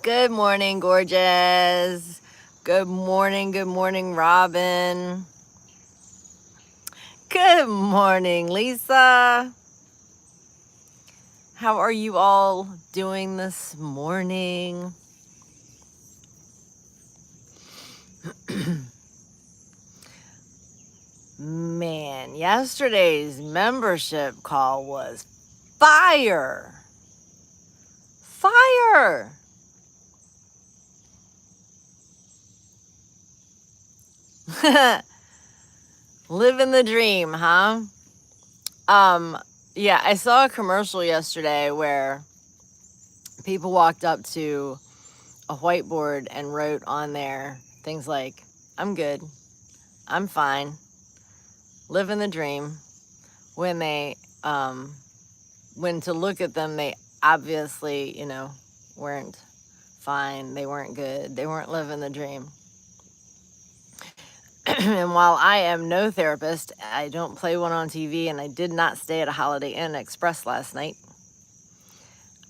Good morning, gorgeous. Good morning, Robin. Good morning, Lisa. How are you all doing this morning? Man, yesterday's membership call was fire. Fire. Living the dream, huh? Yeah, I saw a commercial yesterday where people walked up to a whiteboard and wrote on there things like, I'm good, I'm fine, living the dream. When when to look at them, they obviously, weren't fine, they weren't good, they weren't living the dream. And while I am no therapist, I don't play one on TV, and I did not stay at a Holiday Inn Express last night,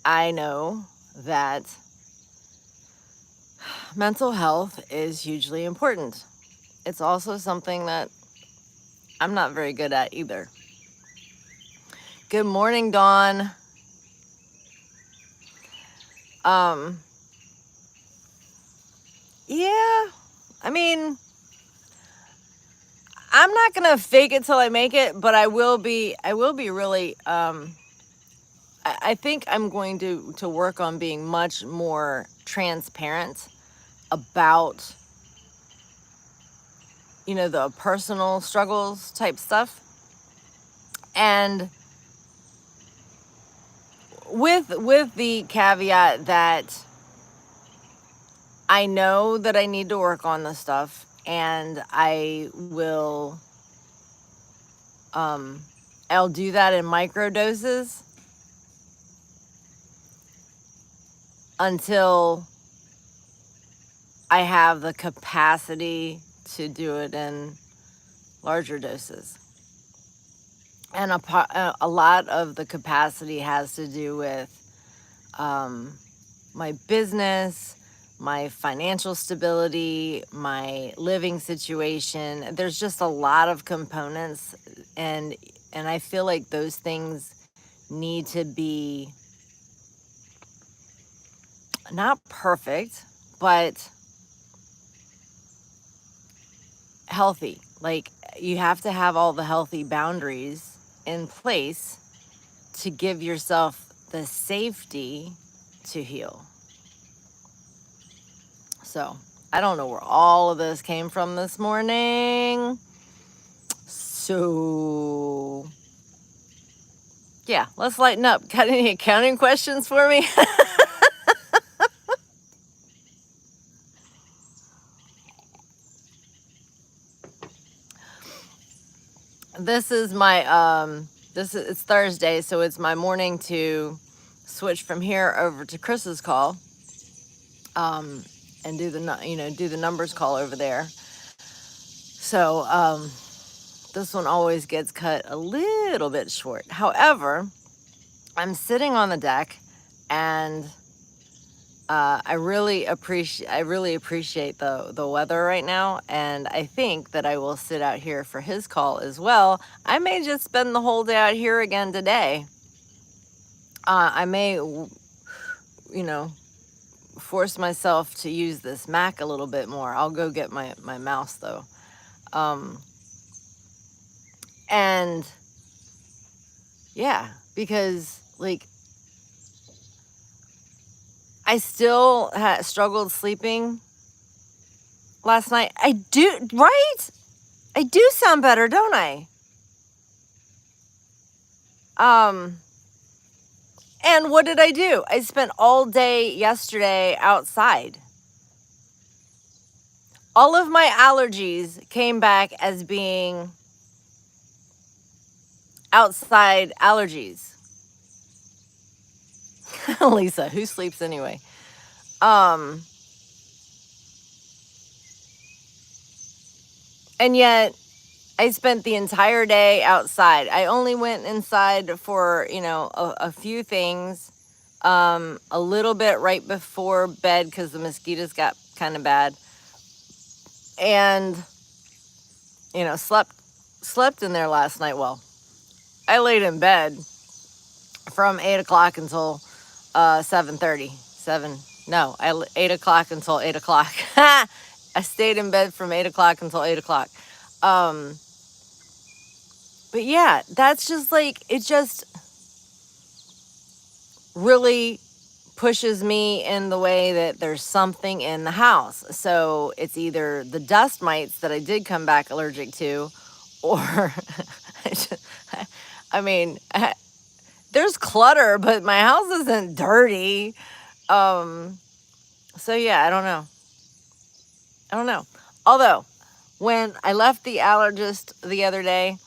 I know that mental health is hugely important. It's also something that I'm not very good at either. Good morning, Dawn. Yeah, I mean, I'm not gonna fake it till I make it, but I will be really, I think I'm going to work on being much more transparent about, the personal struggles type stuff. And with the caveat that I know that I need to work on this stuff, and I will, I'll do that in micro doses until I have the capacity to do it in larger doses. And a lot of the capacity has to do with my business, my financial stability, my living situation. There's just a lot of components, and I feel like those things need to be not perfect, but healthy. Like, you have to have all the healthy boundaries in place to give yourself the safety to heal. So, I don't know where all of this came from this morning. So, yeah, let's lighten up. Got any accounting questions for me? This is my it's Thursday, so it's my morning to switch from here over to Chris's call, and do the numbers call over there. So this one always gets cut a little bit short. However, I'm sitting on the deck, and I really appreciate the weather right now, and I think that I will sit out here for his call as well. I may just spend the whole day out here again today. I may, force myself to use this Mac a little bit more. I'll go get my mouse though. And yeah, because like I still struggled sleeping last night. I do, right? I do sound better, don't I? And what did I do? I spent all day yesterday outside. All of my allergies came back as being outside allergies. Lisa, who sleeps anyway? And yet I spent the entire day outside. I only went inside for, a few things. a little bit right before bed because the mosquitoes got kind of bad. And, slept in there last night. Well, I laid in bed from 8 o'clock until 7:30. 8 o'clock until 8 o'clock. I stayed in bed from 8 o'clock until 8 o'clock. But yeah, that's just like, it just really pushes me in the way that there's something in the house. So it's either the dust mites that I did come back allergic to, or I mean, there's clutter, but my house isn't dirty. So yeah, I don't know. Although, when I left the allergist the other day,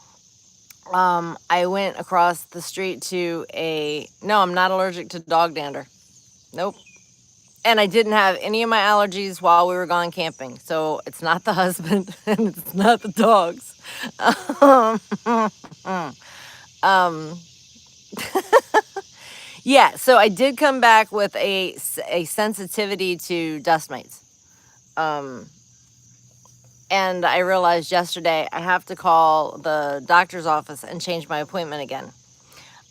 I went across the street to no, I'm not allergic to dog dander. Nope. And I didn't have any of my allergies while we were gone camping. So it's not the husband and it's not the dogs. um, yeah, so I did come back with a sensitivity to dust mites. And I realized yesterday I have to call the doctor's office and change my appointment again.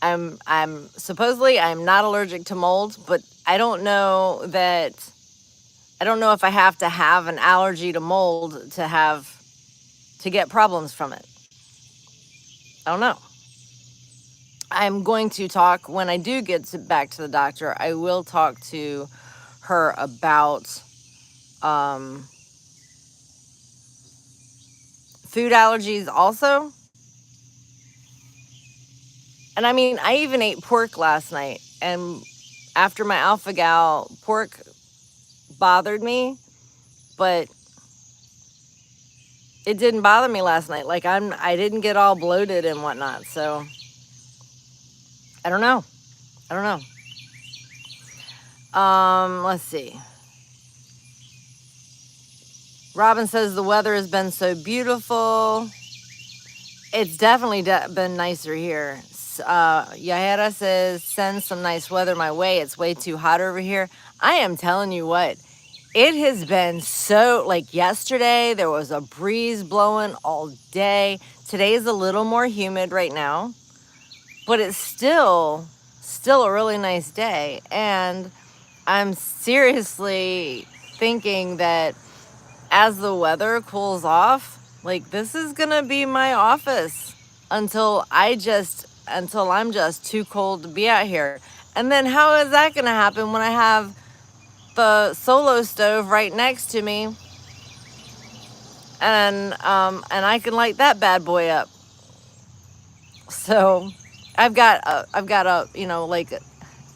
I'm not allergic to mold, but I don't know if I have to have an allergy to mold to get problems from it. I don't know. I'm going to talk, when I do get back to the doctor, I will talk to her about food allergies also. And I mean, I even ate pork last night, and after my alpha-gal, pork bothered me, but it didn't bother me last night. Like, I didn't get all bloated and whatnot, so I don't know. Let's see. Robin says the weather has been so beautiful. It's definitely been nicer here. Yahera says, send some nice weather my way. It's way too hot over here. I am telling you what, it has been so, like yesterday, there was a breeze blowing all day. Today is a little more humid right now, but it's still a really nice day. And I'm seriously thinking that as the weather cools off, like, this is gonna be my office until I'm just too cold to be out here. And then how is that gonna happen when I have the solo stove right next to me, and I can light that bad boy up? So I've got a like,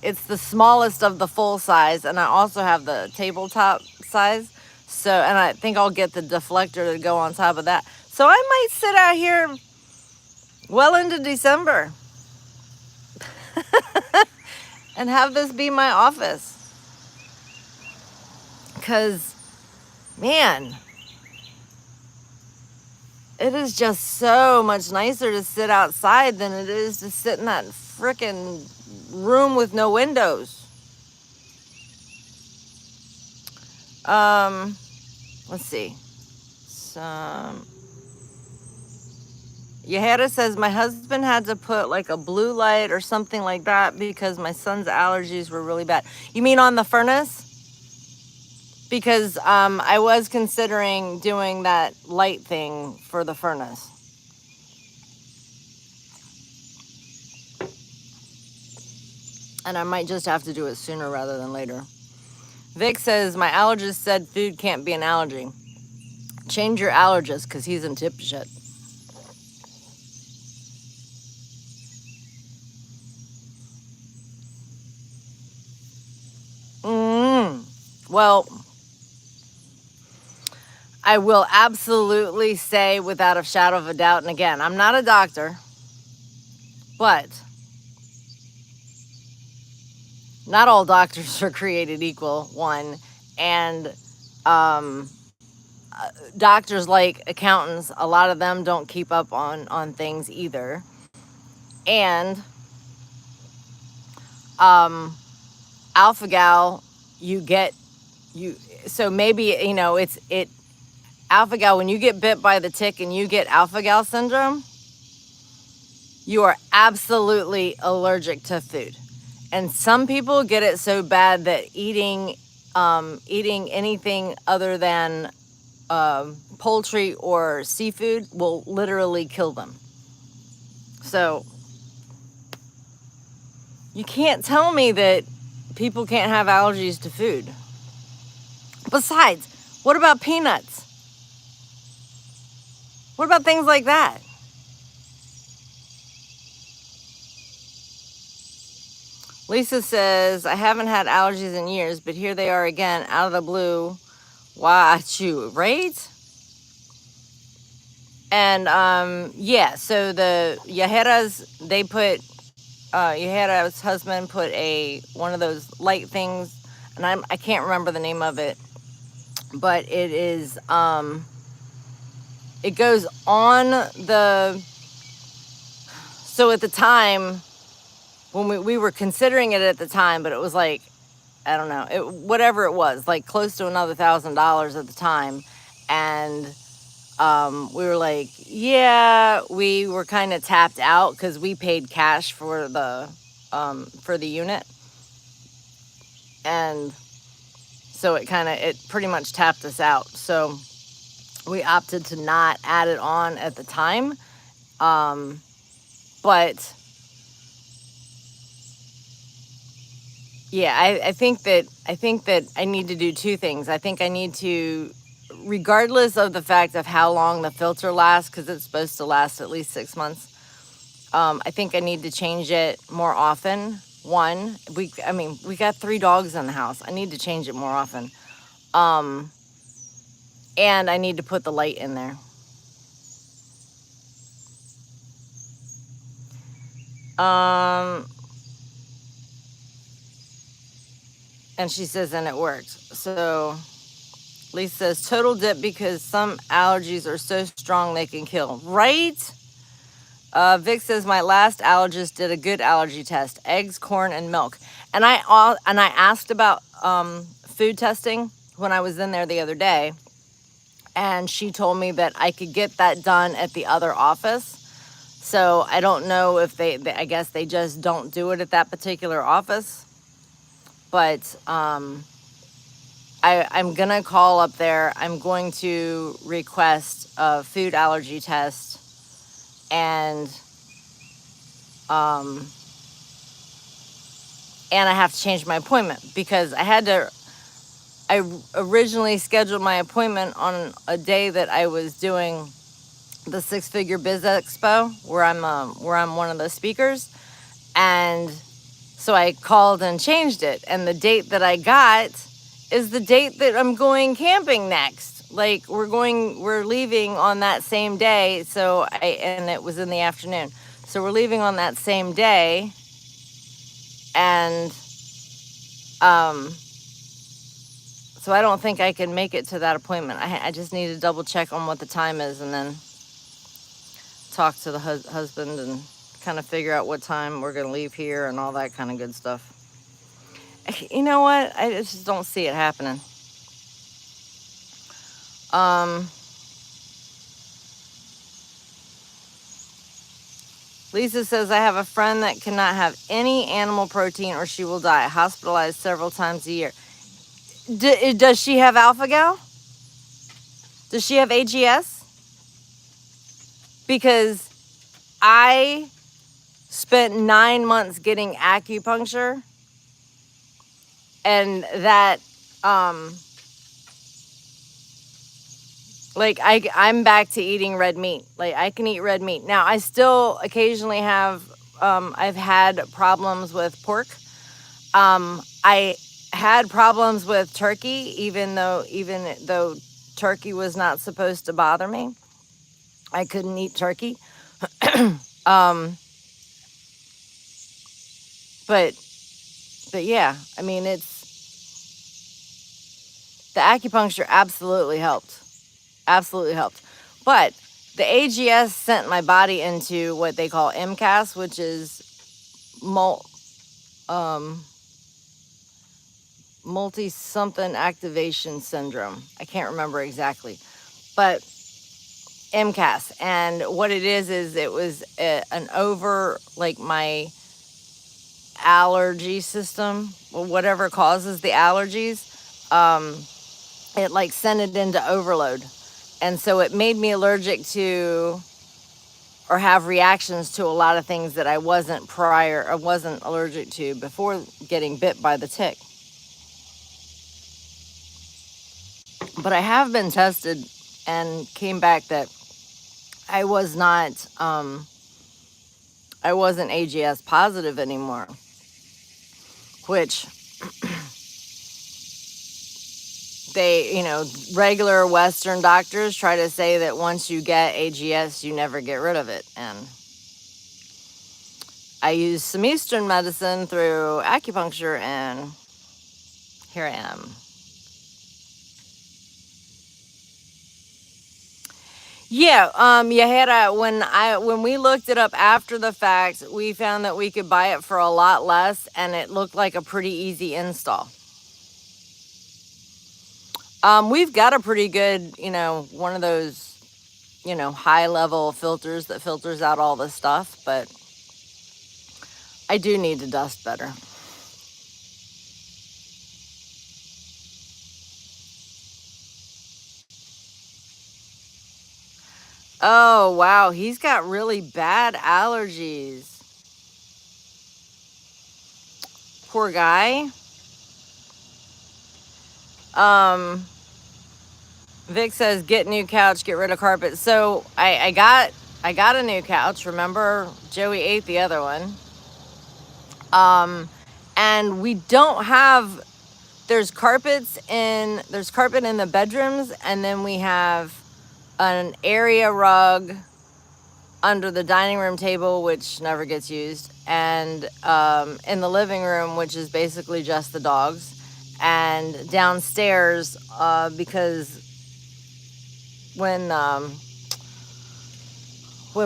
it's the smallest of the full size, and I also have the tabletop size. So, and I think I'll get the deflector to go on top of that. So I might sit out here well into December and have this be my office. Because, man, it is just so much nicer to sit outside than it is to sit in that frickin' room with no windows. Let's see. Yahera says, my husband had to put like a blue light or something like that because my son's allergies were really bad. You mean on the furnace? Because I was considering doing that light thing for the furnace. And I might just have to do it sooner rather than later. Vic says, my allergist said food can't be an allergy. Change your allergist because he's in tip shit. Well, I will absolutely say without a shadow of a doubt, and again, I'm not a doctor, but not all doctors are created equal, one, and doctors, like accountants, a lot of them don't keep up on things either. And alpha-gal, so maybe, alpha-gal, when you get bit by the tick and you get alpha-gal syndrome, you are absolutely allergic to food. And some people get it so bad that eating anything other than poultry or seafood will literally kill them. So you can't tell me that people can't have allergies to food. Besides, what about peanuts? What about things like that? Lisa says, I haven't had allergies in years, but here they are again, out of the blue. Why, shoot, right? And so the Yajeras, they put, Yajera's husband put one of those light things, and I can't remember the name of it, but it is, it goes on so at the time, when we were considering it at the time, but it was like, I don't know, whatever it was, like close to another $1,000 at the time. And we were like, yeah, we were kind of tapped out because we paid cash for the unit. And so it pretty much tapped us out. So we opted to not add it on at the time. But yeah, I think that I need to do two things. I think I need to, regardless of the fact of how long the filter lasts, because it's supposed to last at least 6 months, I think I need to change it more often. One, we got 3 dogs in the house. I need to change it more often. And I need to put the light in there. And she says, and it worked. So Lisa says, total dip because some allergies are so strong they can kill. Right? Vic says, my last allergist did a good allergy test: eggs, corn, and milk. And I asked about food testing when I was in there the other day, and she told me that I could get that done at the other office. So I don't know if I guess they just don't do it at that particular office. But I'm gonna call up there. I'm going to request a food allergy test, and I have to change my appointment because I originally scheduled my appointment on a day that I was doing the Six Figure Biz Expo, where I'm one of the speakers, and so I called and changed it, and the date that I got is the date that I'm going camping next. Like, we're leaving on that same day, and it was in the afternoon. So we're leaving on that same day, and so I don't think I can make it to that appointment. I just need to double check on what the time is, and then talk to the husband and kind of figure out what time we're going to leave here and all that kind of good stuff. You know what? I just don't see it happening. Lisa says, I have a friend that cannot have any animal protein or she will die. Hospitalized several times a year. Does she have alpha-gal? Does she have AGS? Because I spent 9 months getting acupuncture, and that, I'm back to eating red meat. Like, I can eat red meat. Now, I still occasionally have, I've had problems with pork. I had problems with turkey, even though turkey was not supposed to bother me. I couldn't eat turkey. But yeah, I mean, the acupuncture absolutely helped. Absolutely helped. But the AGS sent my body into what they call MCAS, which is multi-something activation syndrome. I can't remember exactly, but MCAS. And what it is it was an like my allergy system, or whatever causes the allergies, it like sent it into overload. And so it made me allergic to or have reactions to a lot of things that I wasn't allergic to before getting bit by the tick. But I have been tested and came back that I was not, I wasn't AGS positive anymore, which regular Western doctors try to say that once you get AGS, you never get rid of it. And I used some Eastern medicine through acupuncture, and here I am. Yeah, when we looked it up after the fact, we found that we could buy it for a lot less, and it looked like a pretty easy install. We've got a pretty good, one of those, high level filters that filters out all the stuff, but I do need to dust better. Oh, wow. He's got really bad allergies. Poor guy. Vic says, get new couch, get rid of carpet. So I got a new couch. Remember, Joey ate the other one. And we don't have, there's carpet in the bedrooms, and then we have an area rug under the dining room table, which never gets used, and in the living room, which is basically just the dogs, and downstairs, because when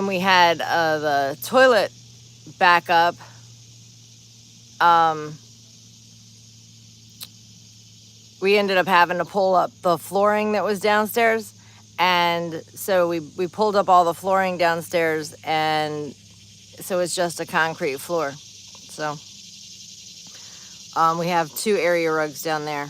we had the toilet back up, we ended up having to pull up the flooring that was downstairs. And so we pulled up all the flooring downstairs, and so it's just a concrete floor. So we have 2 area rugs down there.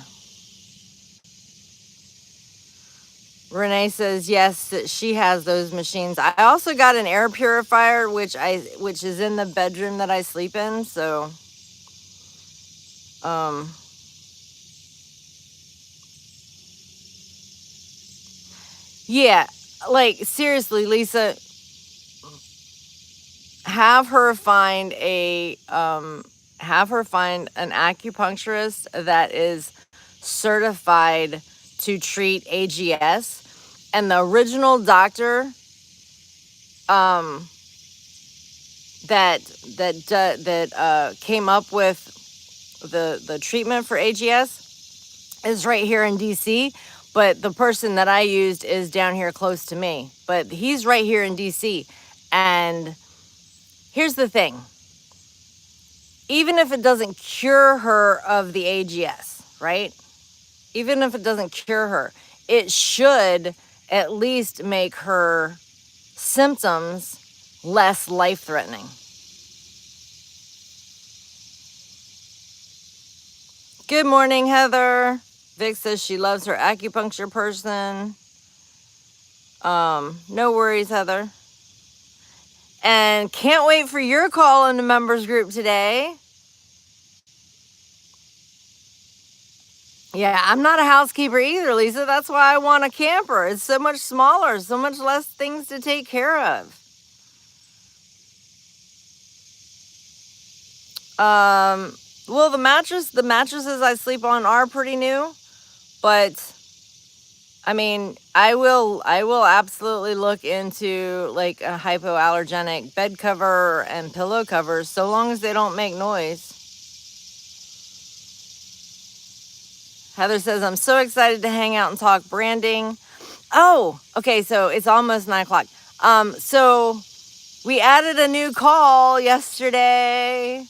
Renee says yes, that she has those machines. I also got an air purifier, which is in the bedroom that I sleep in. So yeah, like seriously, Lisa, have her find an acupuncturist that is certified to treat AGS. And the original doctor that came up with the treatment for AGS is right here in DC, but the person that I used is down here close to me. But he's right here in DC. And here's the thing. Even if it doesn't cure her of the AGS, right? Even if it doesn't cure her, it should at least make her symptoms less life-threatening. Good morning, Heather. Vic says she loves her acupuncture person. No worries, Heather. And can't wait for your call in the members group today. Yeah, I'm not a housekeeper either, Lisa. That's why I want a camper. It's so much smaller, so much less things to take care of. Well, the mattresses I sleep on are pretty new, but I mean, I will absolutely look into like a hypoallergenic bed cover and pillow covers, so long as they don't make noise. Heather says, I'm so excited to hang out and talk branding. Oh, okay, so it's almost 9 o'clock. So we added a new call yesterday.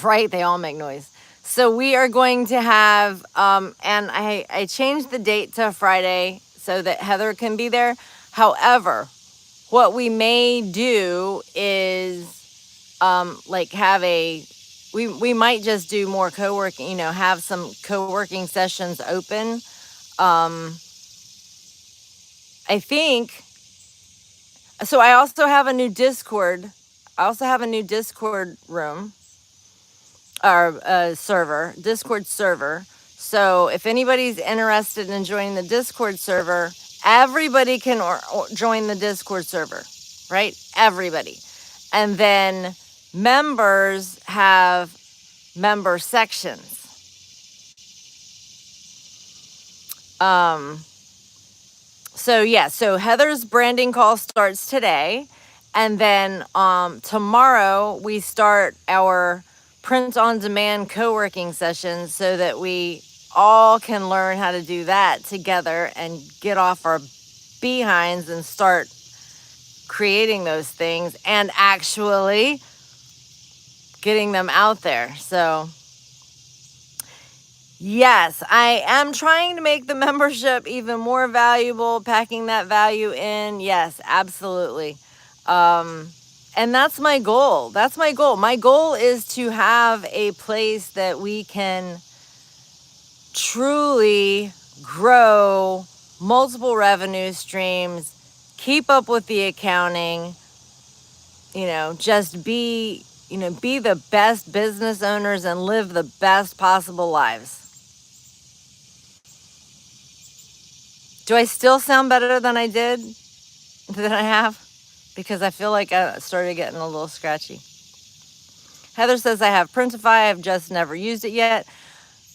right? They all make noise. So we are going to have, and I changed the date to Friday so that Heather can be there. However, what we may do is like have we might just do more co-working, have some co-working sessions open. I think so. I also have a new Discord. I also have a new Discord room or Discord server. So if anybody's interested in joining the Discord server, everybody can join the Discord server, right? Everybody. And then members have member sections. So Heather's branding call starts today. And then tomorrow we start our print on demand co-working sessions so that we all can learn how to do that together and get off our behinds and start creating those things and actually getting them out there. So yes, I am trying to make the membership even more valuable, packing that value in. Yes, absolutely. And that's my goal. That's my goal. My goal is to have a place that we can truly grow multiple revenue streams, keep up with the accounting, just be the best business owners and live the best possible lives. Do I still sound better than I did, than I have? Because I feel like I started getting a little scratchy. Heather says I have Printify. I've just never used it yet.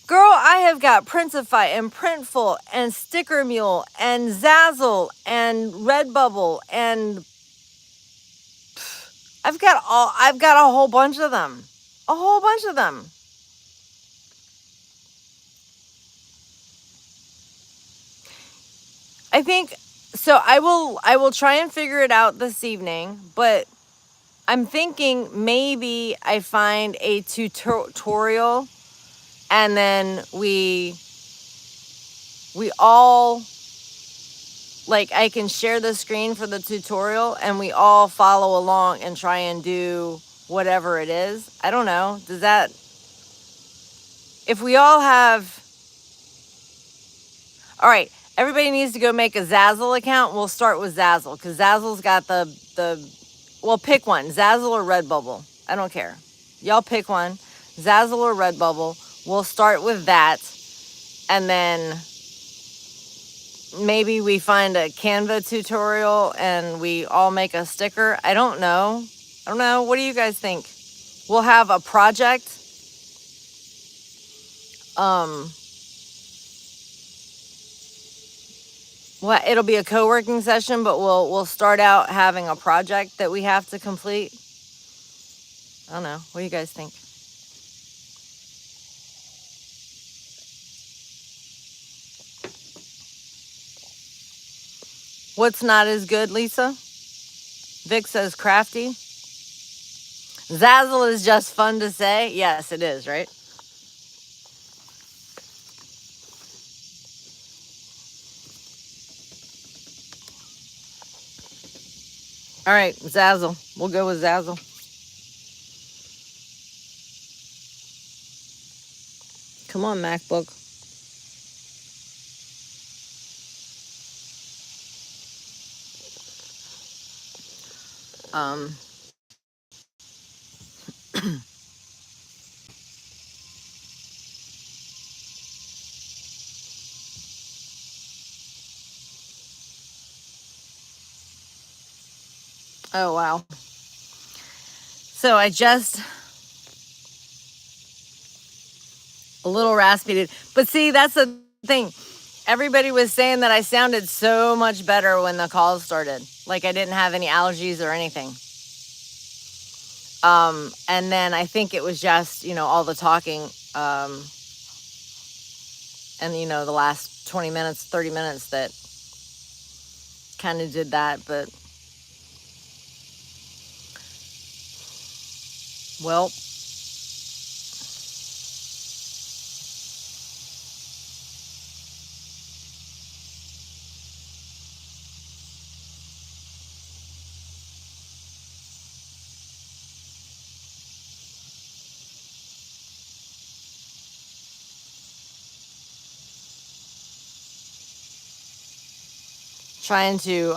Girl, I have got Printify and Printful and Sticker Mule and Zazzle and Redbubble and I've got a whole bunch of them. A whole bunch of them. I think so. I will try and figure it out this evening, but I'm thinking maybe I find a tutorial and then we all, like, I can share the screen for the tutorial and we all follow along and try and do whatever it is. I don't know. If we all have, all right, everybody needs to go make a Zazzle account. We'll start with Zazzle because Zazzle's got well, pick one, Zazzle or Redbubble. I don't care. Y'all pick one, Zazzle or Redbubble. We'll start with that. And then maybe we find a Canva tutorial and we all make a sticker. I don't know. What do you guys think? We'll have a project. Well, it'll be a co-working session, but we'll start out having a project that we have to complete. I don't know. What do you guys think? What's not as good, Lisa? Vic says crafty. Zazzle is just fun to say. Yes, it is, right? All right, Zazzle. We'll go with Zazzle. Come on, MacBook. Oh, wow. So I just a little raspy, but see, that's the thing. Everybody was saying that I sounded so much better when the calls started. Like I didn't have any allergies or anything. And then I think it was just, all the talking, and the last 20 minutes, 30 minutes that kind of did that, but well, trying to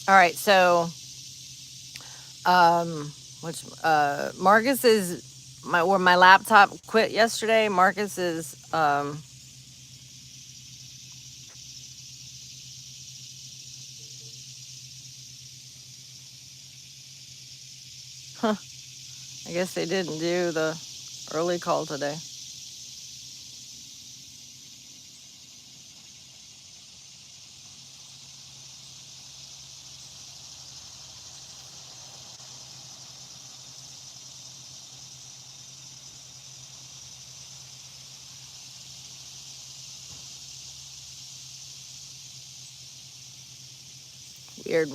all right, so which Marcus is my laptop quit yesterday. Marcus is I guess they didn't do the early call today. Weird.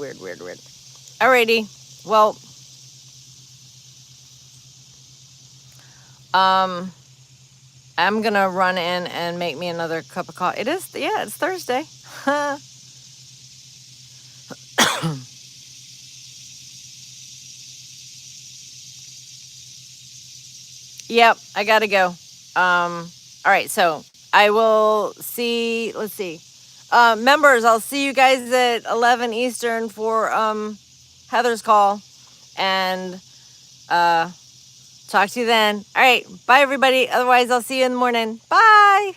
Alrighty. Well, I'm gonna run in and make me another cup of coffee. It's Thursday. Yep, I gotta go. All right, so I will see. Let's see, members. I'll see you guys at 11 Eastern for Heather's call, and talk to you then. All right, bye everybody. Otherwise, I'll see you in the morning. Bye.